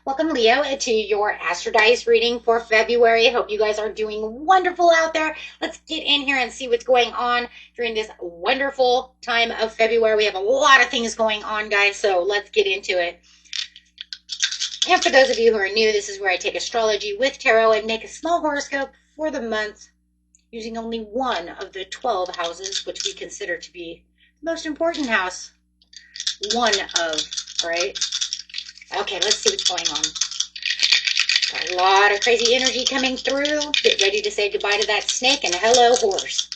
Welcome, Leo, to your Astrodice reading for February. Hope you guys are doing wonderful out there. Let's get in here and see what's going on during this wonderful time of February. We have a lot of things going on, guys, so let's get into it. And for those of you who are new, this is where I take astrology with tarot and make a small horoscope for the month using only one of the 12 houses, which we consider to be the most important house. One of, right? Okay, let's see what's going on. Got a lot of crazy energy coming through. Get ready to say goodbye to that snake and hello, horse.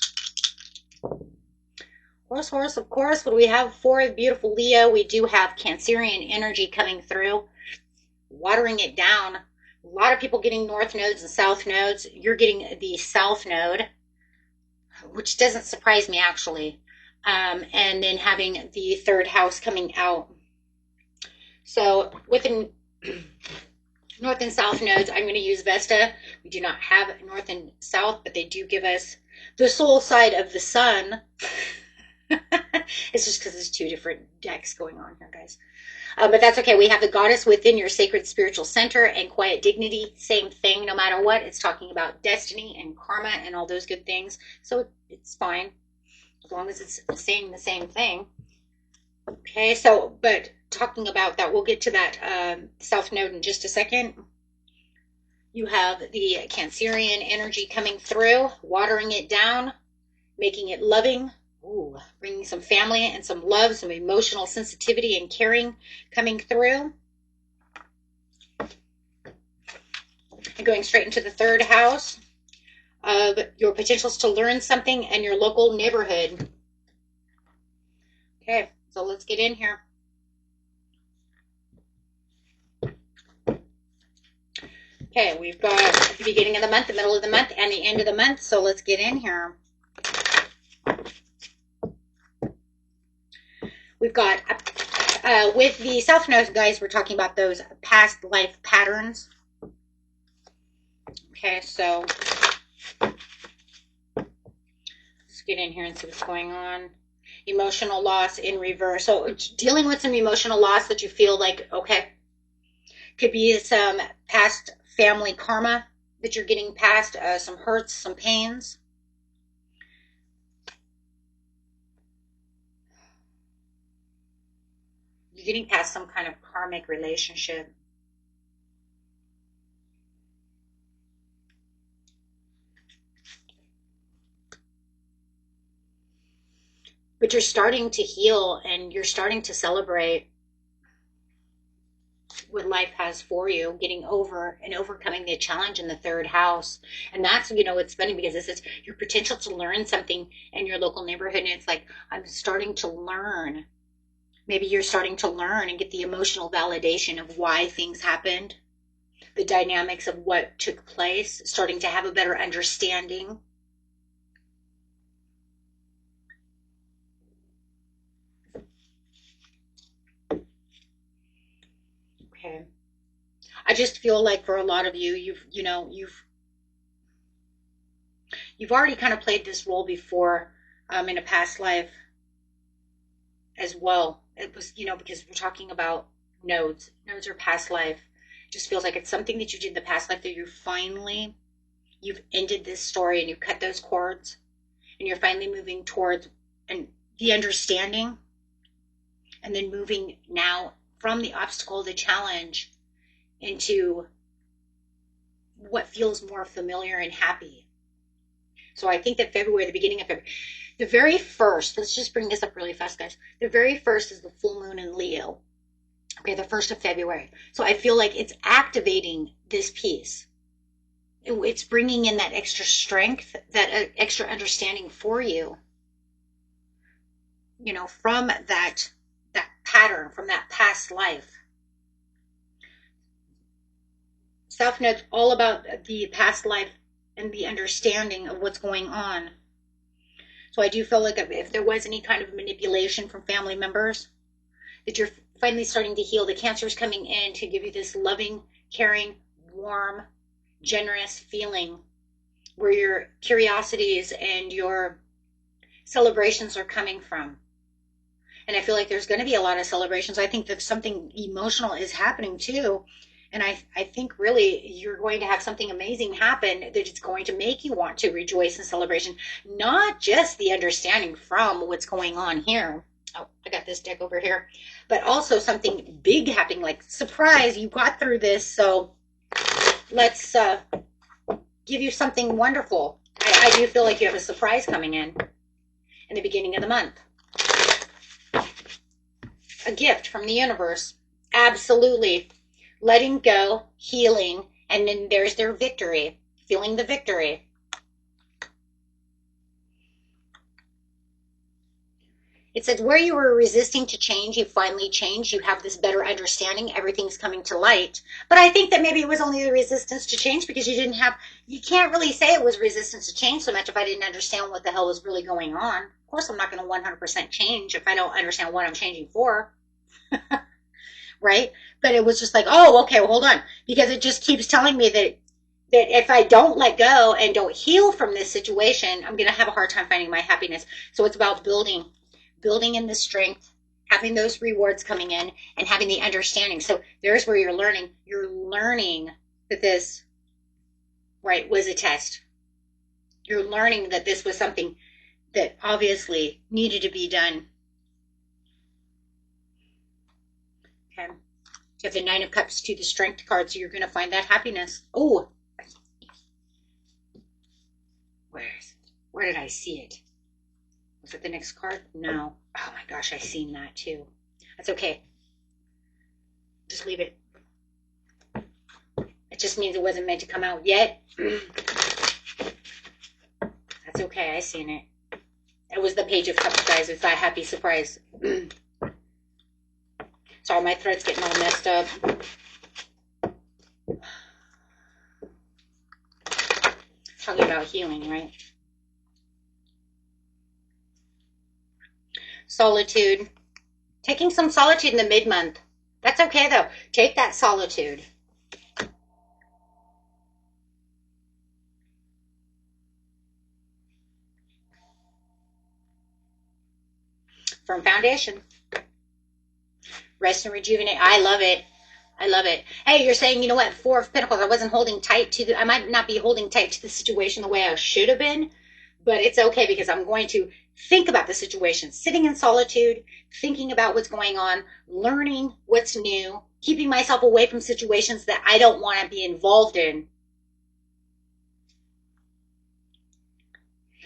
Horse, of course. What do we have for a beautiful Leo? We do have Cancerian energy coming through, watering it down. A lot of people getting north nodes and south nodes. You're getting the south node, which doesn't surprise me, actually. And then having the third house coming out. So within north and south nodes, I'm going to use Vesta. We do not have north and south, but they do give us the soul side of the sun. It's just because there's two different decks going on here, guys. But that's okay. We have the goddess within your sacred spiritual center and quiet dignity. Same thing, no matter what. It's talking about destiny and karma and all those good things. So it's fine as long as it's saying the same thing. Okay, so, but talking about that, we'll get to that south node in just a second. You have the Cancerian energy coming through, watering it down, making it loving. Ooh, bringing some family and some love, some emotional sensitivity and caring coming through. And going straight into the third house of your potentials to learn something and your local neighborhood. Okay, so let's get in here. Okay, we've got the beginning of the month, the middle of the month, and the end of the month, so let's get in here. We've got, with the South Node, guys, we're talking about those past life patterns. Okay, so let's get in here and see what's going on. Emotional loss in reverse. So dealing with some emotional loss that you feel like, okay, could be some past family karma that you're getting past, some hurts, some pains. You're getting past some kind of karmic relationship. But you're starting to heal and you're starting to celebrate what life has for you, getting over and overcoming the challenge in the third house. And that's, you know, it's funny because this is your potential to learn something in your local neighborhood. And it's like, I'm starting to learn. Maybe you're starting to learn and get the emotional validation of why things happened, the dynamics of what took place, starting to have a better understanding. Okay. I just feel like for a lot of you, you've already kind of played this role before in a past life as well. It was, because we're talking about nodes. Nodes are past life. It just feels like it's something that you did in the past life that you've ended this story and you've cut those cords and you're finally moving towards the understanding and then moving now from the obstacle, the challenge, into what feels more familiar and happy. So I think that February, the beginning of February, the very first, let's just bring this up really fast, guys. The very first is the full moon in Leo. Okay, the 1st of February. So I feel like it's activating this piece. It's bringing in that extra strength, that extra understanding for you, from that pattern, from that past life. South Node's all about the past life and the understanding of what's going on. So I do feel like if there was any kind of manipulation from family members, that you're finally starting to heal. The Cancer is coming in to give you this loving, caring, warm, generous feeling where your curiosities and your celebrations are coming from. And I feel like there's going to be a lot of celebrations. I think that something emotional is happening too. And I think really you're going to have something amazing happen that it's going to make you want to rejoice in celebration, not just the understanding from what's going on here. Oh, I got this deck over here, but also something big happening, like surprise, you got through this. So let's give you something wonderful. I do feel like you have a surprise coming in the beginning of the month. A gift from the universe. Absolutely. Letting go, healing, and then there's their victory. Feeling the victory. It says where you were resisting to change, you finally changed. You have this better understanding. Everything's coming to light. But I think that maybe it was only the resistance to change because you can't really say it was resistance to change so much if I didn't understand what the hell was really going on. Of course, I'm not going to 100% change if I don't understand what I'm changing for. Right? But it was just like, oh, okay, well, hold on. Because it just keeps telling me that if I don't let go and don't heal from this situation, I'm going to have a hard time finding my happiness. So it's about building in the strength, having those rewards coming in, and having the understanding. So there's where you're learning. You're learning that this, right, was a test. You're learning that this was something that obviously needed to be done. Okay. You have the Nine of Cups to the Strength card, so you're going to find that happiness. Oh, where did I see it? Was it the next card? No. Oh my gosh, I seen that too. That's okay. Just leave it. It just means it wasn't meant to come out yet. That's okay, I seen it. It was the Page of Cups, guys. It's that happy surprise. Sorry, my throat's getting all messed up. Talking about healing, right? Solitude. Taking some solitude in the mid-month. That's okay, though. Take that solitude. Firm foundation. Rest and rejuvenate. I love it. I love it. Hey, you're saying, you know what? Four of Pentacles. I wasn't holding tight to I might not be holding tight to the situation the way I should have been, but it's okay because I'm going to think about the situation, sitting in solitude, thinking about what's going on, learning what's new, keeping myself away from situations that I don't want to be involved in.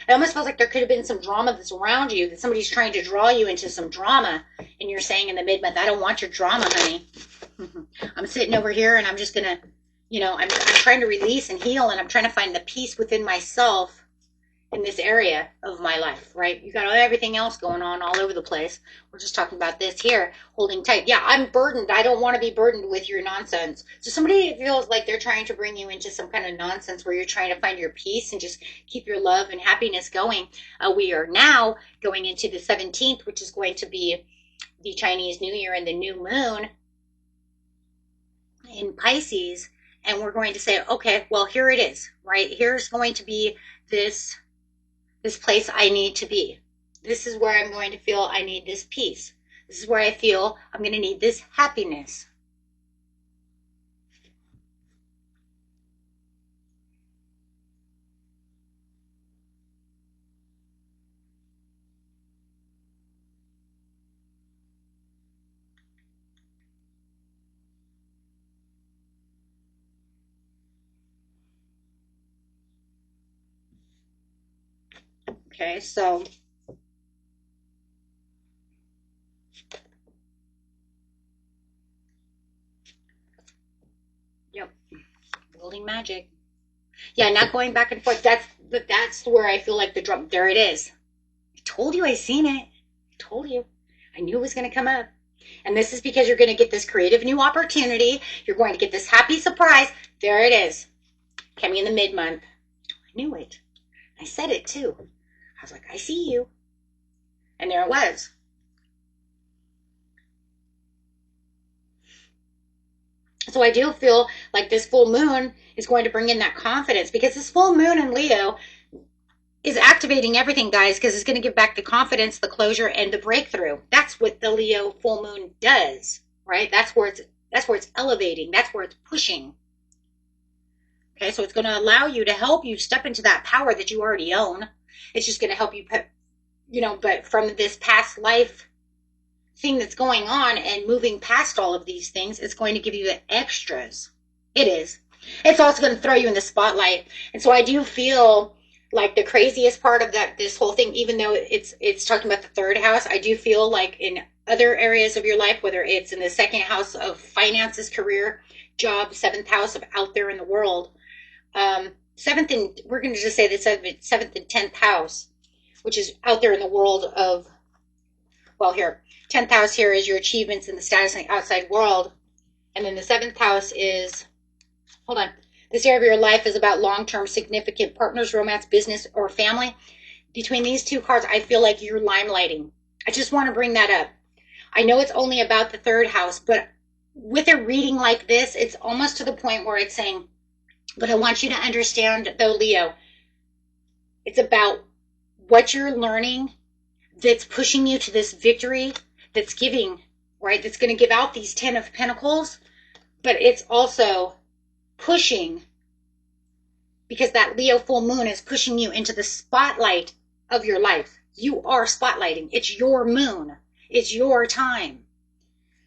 It almost feels like there could have been some drama that's around you, that somebody's trying to draw you into some drama, and you're saying in the mid-month, I don't want your drama, honey. I'm sitting over here, and I'm just going to, I'm trying to release and heal, and I'm trying to find the peace within myself in this area of my life, right? You got everything else going on all over the place. We're just talking about this here, holding tight. Yeah, I'm burdened. I don't want to be burdened with your nonsense. So somebody feels like they're trying to bring you into some kind of nonsense where you're trying to find your peace and just keep your love and happiness going. We are now going into the 17th, which is going to be the Chinese New Year and the new moon in Pisces. And we're going to say, okay, well, here it is, right? Here's going to be this place I need to be. This is where I'm going to feel I need this peace. This is where I feel I'm going to need this happiness. Okay, so yep, building magic. Yeah, not going back and forth. That's where I feel like the drum. There it is. I told you I seen it. I told you. I knew it was going to come up. And this is because you're going to get this creative new opportunity. You're going to get this happy surprise. There it is. Coming in the mid-month. I knew it. I said it too. I was like, I see you. And there it was. So I do feel like this full moon is going to bring in that confidence, because this full moon in Leo is activating everything, guys, because it's going to give back the confidence, the closure, and the breakthrough. That's what the Leo full moon does, right? That's where That's where it's elevating. That's where it's pushing. Okay, so it's going to allow you to help you step into that power that you already own. It's just going to help you put, but from this past life thing that's going on and moving past all of these things, it's going to give you the extras. It is. It's also going to throw you in the spotlight. And so I do feel like the craziest part of this whole thing, even though it's talking about the third house, I do feel like in other areas of your life, whether it's in the second house of finances, career, job, seventh house of out there in the world, seventh and we're going to just say the seventh and 10th house, which is out there in the world of, well, here, 10th house here is your achievements in the status in the outside world. And then the 7th house is, hold on, this area of your life is about long-term significant partners, romance, business, or family. Between these two cards, I feel like you're limelighting. I just want to bring that up. I know it's only about the third house, but with a reading like this, it's almost to the point where it's saying, but I want you to understand, though, Leo, it's about what you're learning that's pushing you to this victory, that's giving, right? That's going to give out these 10 of Pentacles, but it's also pushing, because that Leo full moon is pushing you into the spotlight of your life. You are spotlighting. It's your moon. It's your time.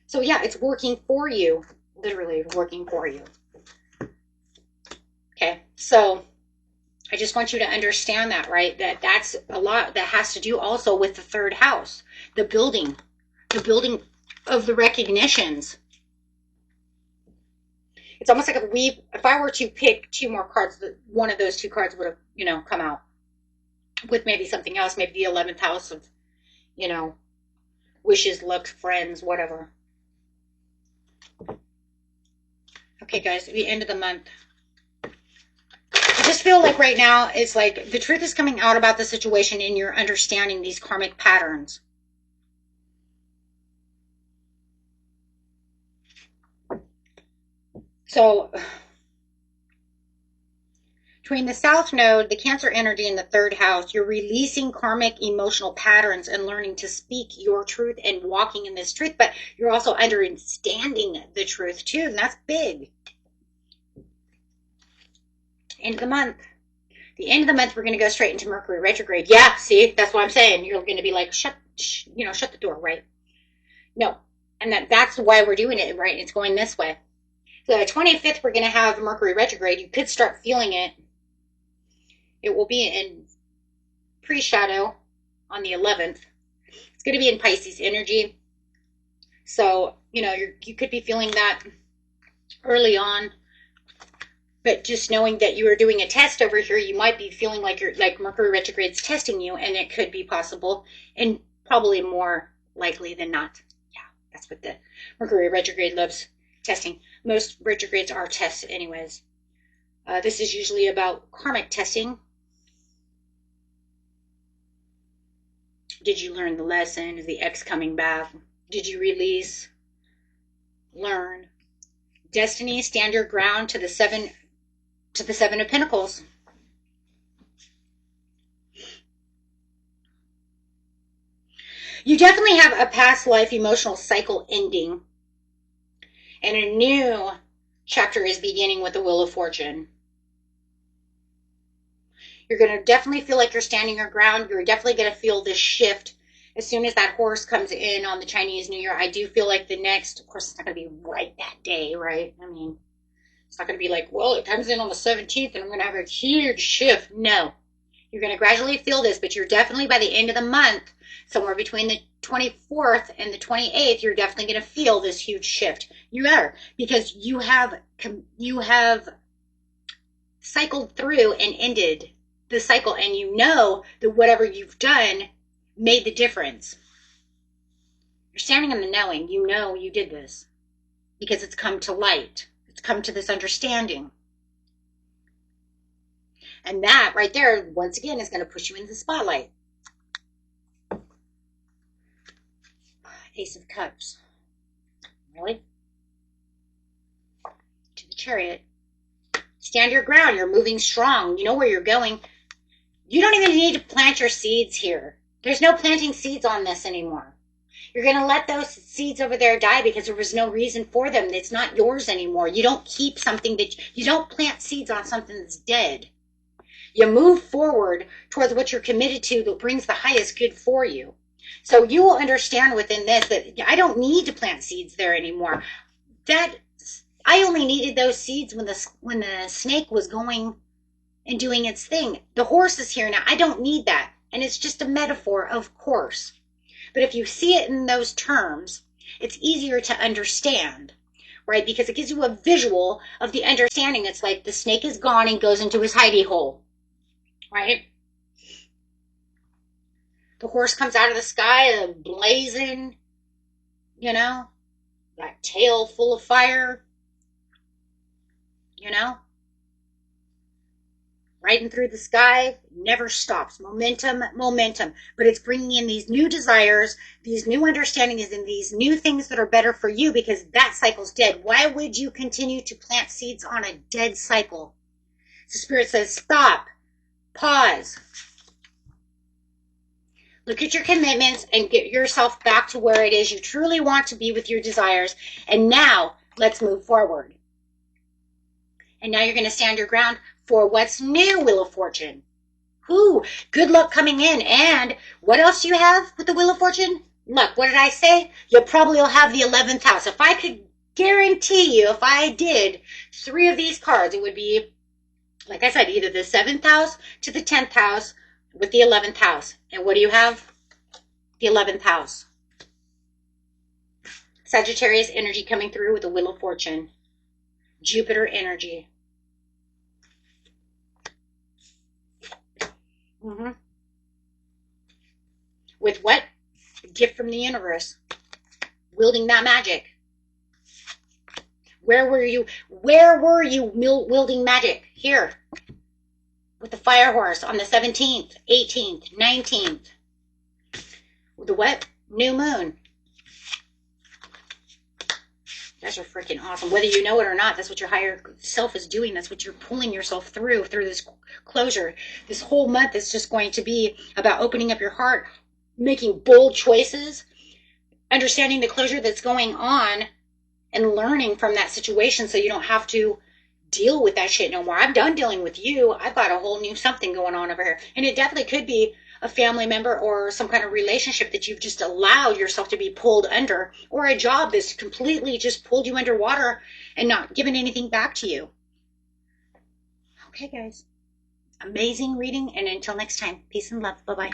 So yeah, it's working for you, literally working for you. Okay, so I just want you to understand that, right? That's a lot that has to do also with the third house, the building of the recognitions. It's almost like if I were to pick two more cards, one of those two cards would have, come out with maybe something else, maybe the 11th house of, wishes, luck, friends, whatever. Okay, guys, at the end of the month, I just feel like right now it's like the truth is coming out about the situation and you're understanding these karmic patterns. So between the South Node, the Cancer energy in the third house, you're releasing karmic emotional patterns and learning to speak your truth and walking in this truth, but you're also understanding the truth too, and that's big. End of the month. The end of the month, we're going to go straight into Mercury retrograde. Yeah, see, that's what I'm saying. You're going to be like, shut the door, right? No, and that's why we're doing it, right? It's going this way. So the 25th, we're going to have Mercury retrograde. You could start feeling it. It will be in pre-shadow on the 11th. It's going to be in Pisces energy. So, you could be feeling that early on. But just knowing that you are doing a test over here, you might be feeling like Mercury retrograde's testing you, and it could be possible, and probably more likely than not. Yeah, that's what the Mercury retrograde loves, testing. Most retrogrades are tests anyways. This is usually about karmic testing. Did you learn the lesson? Is the ex coming back? Did you release? Learn? Destiny, stand your ground to the seven of Pentacles. You definitely have a past life emotional cycle ending, and a new chapter is beginning with the Wheel of Fortune. You're going to definitely feel like you're standing your ground. You're definitely going to feel this shift as soon as that horse comes in on the Chinese New Year. I do feel like the next, of course, it's not going to be right that day, right? I mean, it's not going to be like, well, it comes in on the 17th and I'm going to have a huge shift. No. You're going to gradually feel this, but you're definitely by the end of the month, somewhere between the 24th and the 28th, you're definitely going to feel this huge shift. You are, because you have cycled through and ended the cycle, and you know that whatever you've done made the difference. You're standing in the knowing. You know you did this because it's come to light. It's come to this understanding. And that right there, once again, is going to push you into the spotlight. Ace of Cups. Really? To the Chariot. Stand your ground. You're moving strong. You know where you're going. You don't even need to plant your seeds here. There's no planting seeds on this anymore. You're going to let those seeds over there die because there was no reason for them. It's not yours anymore. You don't keep something that you don't plant seeds on something that's dead. You move forward towards what you're committed to that brings the highest good for you. So you will understand within this that I don't need to plant seeds there anymore. That I only needed those seeds when the snake was going and doing its thing. The horse is here now. I don't need that. And it's just a metaphor, of course. But if you see it in those terms, it's easier to understand, right? Because it gives you a visual of the understanding. It's like the snake is gone and goes into his hidey hole, right? The horse comes out of the sky, blazing, that tail full of fire, riding through the sky, never stops. Momentum, momentum. But it's bringing in these new desires, these new understandings, and these new things that are better for you because that cycle's dead. Why would you continue to plant seeds on a dead cycle? The Spirit says, stop, pause. Look at your commitments and get yourself back to where it is you truly want to be with your desires. And now, let's move forward. And now you're going to stand your ground for what's new, Wheel of Fortune. Ooh, good luck coming in. And what else do you have with the Wheel of Fortune? Luck. What did I say? You probably will have the 11th house. If I could guarantee you, if I did 3 of these cards, it would be, like I said, either the 7th house to the 10th house with the 11th house. And what do you have? The 11th house. Sagittarius energy coming through with the Wheel of Fortune. Jupiter energy. With what? A gift from the universe. Wielding that magic. Where were you? Where were you wielding magic? Here. With the fire horse on the 17th, 18th, 19th. With the what? New moon. You guys are freaking awesome. Whether you know it or not, that's what your higher self is doing. That's what you're pulling yourself through this closure. This whole month is just going to be about opening up your heart, making bold choices, understanding the closure that's going on, and learning from that situation so you don't have to deal with that shit no more. I'm done dealing with you. I've got a whole new something going on over here. And it definitely could be a family member or some kind of relationship that you've just allowed yourself to be pulled under, or a job that's completely just pulled you underwater and not given anything back to you. Okay, guys. Amazing reading. And until next time, peace and love. Bye-bye.